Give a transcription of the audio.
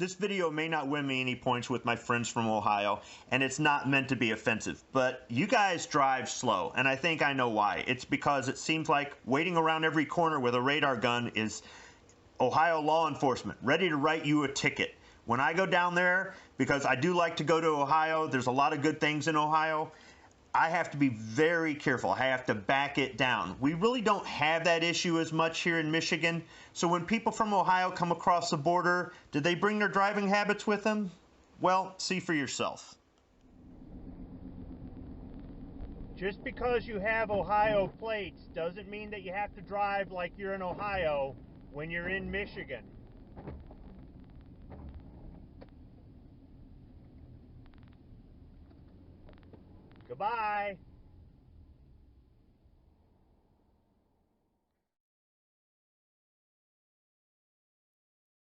This video may not win me any points with my friends from Ohio, and it's not meant to be offensive, but you guys drive slow, and I think I know why. It's because it seems like waiting around every corner with a radar gun is Ohio law enforcement, ready to write you a ticket. When I go down there, because I do like to go to Ohio, there's a lot of good things in Ohio, I have to be very careful. I have to back it down. We really don't have that issue as much here in Michigan. So when people from Ohio come across the border, did they bring their driving habits with them? Well, see for yourself. Just because you have Ohio plates doesn't mean that you have to drive like you're in Ohio when you're in Michigan. Goodbye.